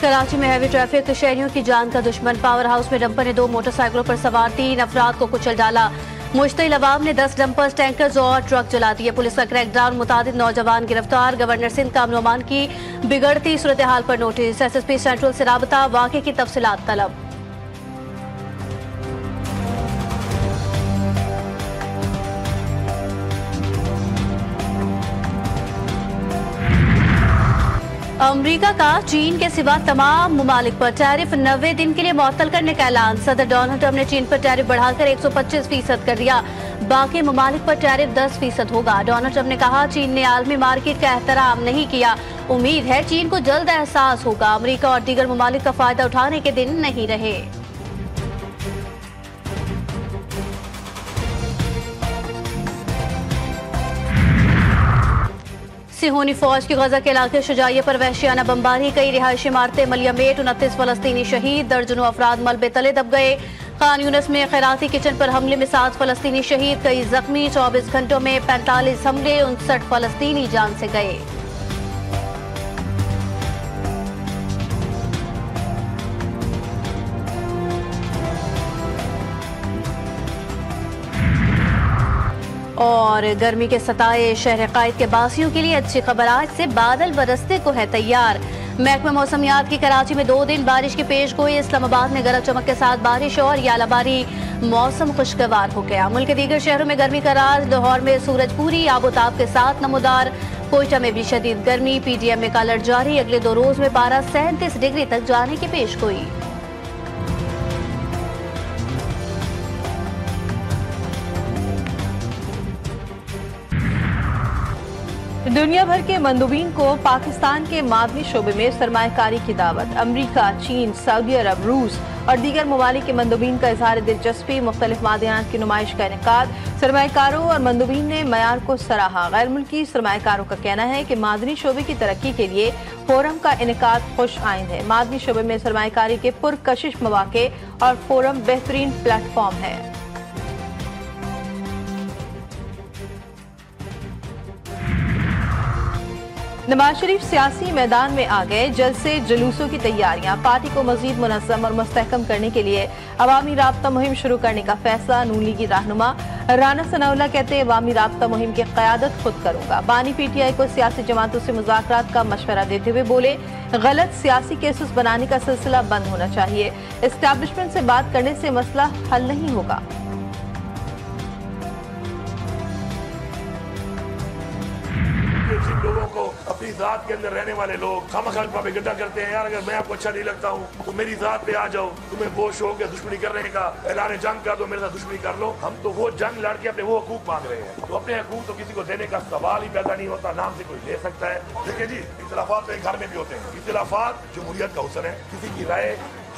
कराची में heavy traffic शहरियों की जान का दुश्मन। पावर हाउस में डंपर ने 2 मोटरसाइकिलों पर सवार 3 अफराद को कुचल डाला। मुश्तिल अवाम ने 10 डंपर्स, टैंकर्स और ट्रक जला दिए। पुलिस का क्रैकडाउन, मुतादिद नौजवान गिरफ्तार। गवर्नर सिंध का अमन अमान की बिगड़ती सूरत हाल पर नोटिस। SSP सेंट्रल से राबता, वाक़े की तफसीलात तलब। अमरीका का चीन के सिवा तमाम ममालिक पर टैरिफ 90 दिन के लिए मुअत्तल करने का ऐलान। सदर डोनाल्ड ट्रंप ने चीन पर टैरिफ बढ़ाकर 125% कर दिया। बाकी ममालिक पर टैरिफ 10% होगा। डोनाल्ड ट्रंप ने कहा, चीन ने आलमी मार्केट का एहतराम नहीं किया। उम्मीद है चीन को जल्द एहसास होगा। अमरीका और दीगर ममालिक का फायदा उठाने के दिन नहीं रहे। सिहोनी फौज की गजा के इलाके शुजाइया पर वहशियाना बमबारी, कई रिहायशी इमारतें मलियामेट, 29 फलस्तीनी शहीद, दर्जनों अफराद मलबे तले दब गए। खान यूनिस में खैराती किचन पर हमले में 7 फलस्तीनी शहीद, कई जख्मी। 24 घंटों में 45 हमले, 59 फलस्तीनी जान से गए। और गर्मी के सताए शहर कायद के बासियों के लिए अच्छी खबर, आज से बादल बरसने को है तैयार। महकमा मौसमियात की कराची में 2 दिन बारिश की पेश गोई। इस्लामाबाद में गरज चमक के साथ बारिश और यालाबारी, मौसम खुशगवार हो गया। मुल्क के दीगर शहरों में गर्मी का राज। लाहौर में सूरज पूरी आबोताब के साथ नमूदार। कोयटा में भी शदीद गर्मी। PDM में अलर्ट जारी। अगले 2 रोज में पारा 37 डिग्री तक जाने की पेश गोई। दुनिया भर के मंदूबीन को पाकिस्तान के मादनी शोबे में सरमायाकारी की दावत। अमरीका, चीन, सऊदी अरब, रूस और दीगर ममालिक के मंदूबीन का इजहार दिलचस्पी। मुख्तलिफ मादियात की नुमाइश का इनेकाद। सरमायाकारों और मंदूबीन ने मयार को सराहा। गैर मुल्की सरमायाकारों का कहना है कि मादनी शोबे की तरक्की के लिए फोरम का इनेकाद खुश आइंद है। मादनी शोबे में सरमायाकारी के पुरकशिश मौके और फोरम बेहतरीन प्लेटफॉर्म है। नवाज शरीफ सियासी मैदान में आ गए। जलसे जुलूसों की तैयारियां। पार्टी को मजीद मुनज़्ज़म और मुस्तहकम करने के लिए अवामी राब्ता मुहिम शुरू करने का फैसला। नून लीगी रहनुमा राना सनाउल्लाह कहते हैं, अवामी राब्ता मुहिम की क़यादत खुद करूंगा। बानी PTI को सियासी जमातों से मुज़ाकरात का मशवरा देते हुए बोले, गलत सियासी केसेस बनाने का सिलसिला बंद होना चाहिए। एस्टैब्लिशमेंट से बात करने से मसला हल नहीं होगा। जिन लोगों को अपनी जात के अंदर रहने वाले लोग खामखा प्रोपेगेंडा करते हैं, यार अगर मैं आपको अच्छा नहीं लगता हूँ तो मेरी जात पे आ जाओ, तुम्हें बहुत शौक है दुश्मनी करने का, ऐलान जंग कर दो, मेरे साथ दुश्मनी कर लो। हम तो वो जंग लड़ के अपने वो हकूक मांग रहे हैं, तो अपने हकूक तो किसी को देने का सवाल ही पैदा नहीं होता, नाम से कोई ले सकता है। देखिए जी, इख्तिलाफात तो एक घर में भी होते हैं। इख्तिलाफात जमहूरियत का हुस्न है। किसी की राय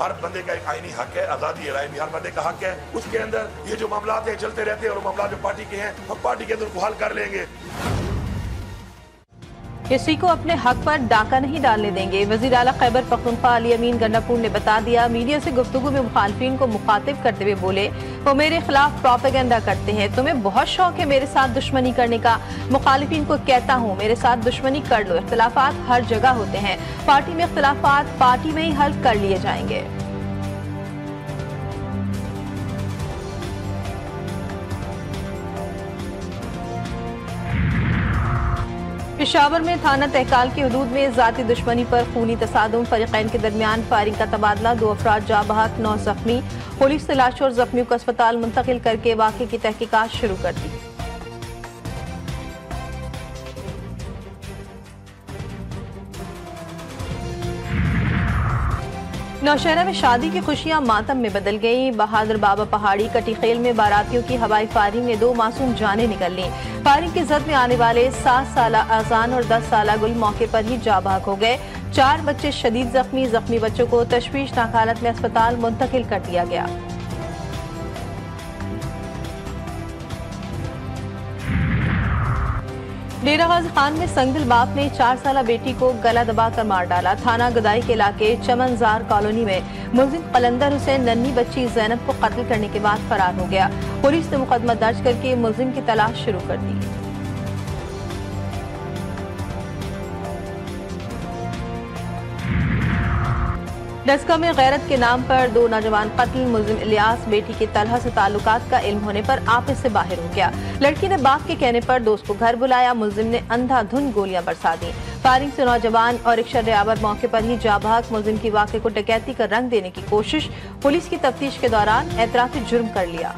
हर बंदे का एक आईनी हक है, आजादी राय भी हर बंदे का हक है। उसके अंदर ये जो मामला है चलते रहते हैं और मामला जो पार्टी के हैं हम पार्टी के अंदर को हल कर लेंगे। किसी को अपने हक पर डाका नहीं डालने देंगे। वज़ीर आला खैबर पख्तूनख्वा अली अमीन गन्नापुर ने बता दिया। मीडिया से गुफ्तगू में मुखालफिन को मुखातिब करते हुए बोले, वो मेरे खिलाफ प्रोपेगेंडा करते हैं। तुम्हें बहुत शौक है मेरे साथ दुश्मनी करने का। मुखालिफिन को कहता हूँ, मेरे साथ दुश्मनी कर लो। इख्तिलाफात हर जगह होते हैं। पार्टी में इख्तिलाफात पार्टी में ही हल कर लिए जाएंगे। पेशावर में थाना तहकाल की हदूद में जाती दुश्मनी पर खूनी तसादुम, फरीकैन के दरमियान फायरिंग का तबादला। 2 अफराद जाँ बहक, 9 जख्मी। पुलिस ने लाशों और जख्मियों को अस्पताल मुंतकिल करके वाक़े की तहकीकात शुरू कर दी। नौशहरा में शादी की खुशियां मातम में बदल गई। बहादुर बाबा पहाड़ी कटीखेल में बारातियों की हवाई फायरिंग में 2 मासूम जानें निकल ली। फायरिंग की जद में आने वाले 7 साला आजान और 10 साला गुल मौके पर ही जाँ बहक हो गए। 4 बच्चे शदीद जख्मी। जख्मी बच्चों को तशवीशनाक हालत में अस्पताल मुंतकिल कर दिया गया। डेरा गाजी खान में संगदिल बाप ने 4 साला बेटी को गला दबाकर मार डाला। थाना गदाई के इलाके चमनजार कॉलोनी में मुलजिम कलंदर हुसैन नन्ही बच्ची जैनब को कत्ल करने के बाद फरार हो गया। पुलिस ने मुकदमा दर्ज करके मुलजिम की तलाश शुरू कर दी। डस्का में गैरत के नाम पर 2 नौजवान कत्ल। मुल्जिम इलियास बेटी के तलहा से ताल्लुकात का इल्म होने पर आपस से बाहर हो गया। लड़की ने बाप के कहने पर दोस्त को घर बुलाया। मुल्जिम ने अंधाधुंध गोलियां बरसा दी। फायरिंग से नौजवान और रिक्शा ड्राइवर मौके पर ही जा भाग। मुल्जिम की वाक़े को डकैती का रंग देने की कोशिश। पुलिस की तफ्तीश के दौरान एतराफी जुर्म कर लिया।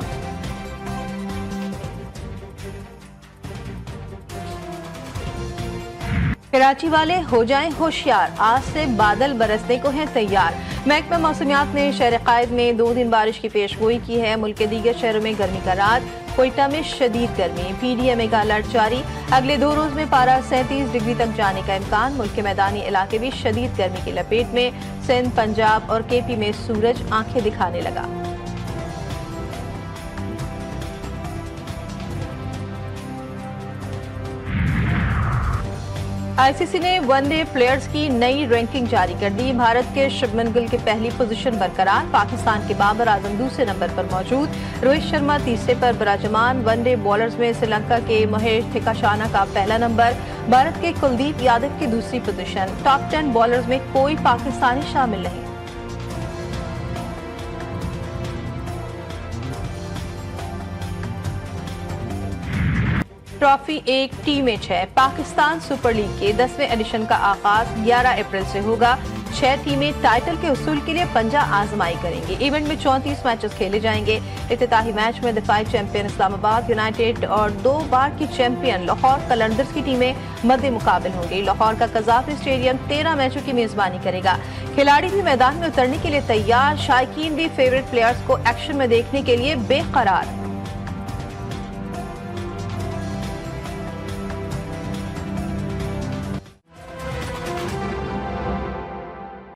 कराची वाले हो जाएं होशियार, आज से बादल बरसने को हैं तैयार। महकमा मौसमियात ने शहर कायद में 2 दिन बारिश की पेशगोई की है। मुल्क के दीगर शहरों में गर्मी का रात, कोयटा में शदीद गर्मी। PDMA का अलर्ट जारी। अगले 2 रोज में पारा 37 डिग्री तक जाने का इम्कान। मुल्क के मैदानी इलाके भी शदीद गर्मी की लपेट में। सिंध, पंजाब और KP में सूरज आंखें दिखाने लगा। ICC ने वनडे प्लेयर्स की नई रैंकिंग जारी कर दी। भारत के शुभमन गिल की पहली पोजीशन बरकरार। पाकिस्तान के बाबर आजम दूसरे नंबर पर मौजूद। रोहित शर्मा तीसरे पर विराजमान। वनडे बॉलर्स में श्रीलंका के महेश थिकाशाना का पहला नंबर। भारत के कुलदीप यादव की दूसरी पोजीशन। टॉप 10 बॉलर्स में कोई पाकिस्तानी शामिल नहीं। ट्रॉफी एक टी मैच है। पाकिस्तान सुपर लीग के 10वें एडिशन का आगाज 11 अप्रैल से होगा। 6 टीमें टाइटल के उसूल के लिए पंजा आजमाई करेंगे। इवेंट में 34 मैचेस खेले जाएंगे। इफ्तिताही मैच में दफाई चैंपियन इस्लामाबाद यूनाइटेड और 2 बार की चैंपियन लाहौर कलंदर्स की टीमें मद्दे मुकाबिल होंगी। लाहौर का कजाफी स्टेडियम 13 मैचों की मेजबानी करेगा। खिलाड़ी भी मैदान में उतरने के लिए तैयार। शायकीन भी फेवरेट प्लेयर्स को एक्शन में देखने के लिए बेकरार।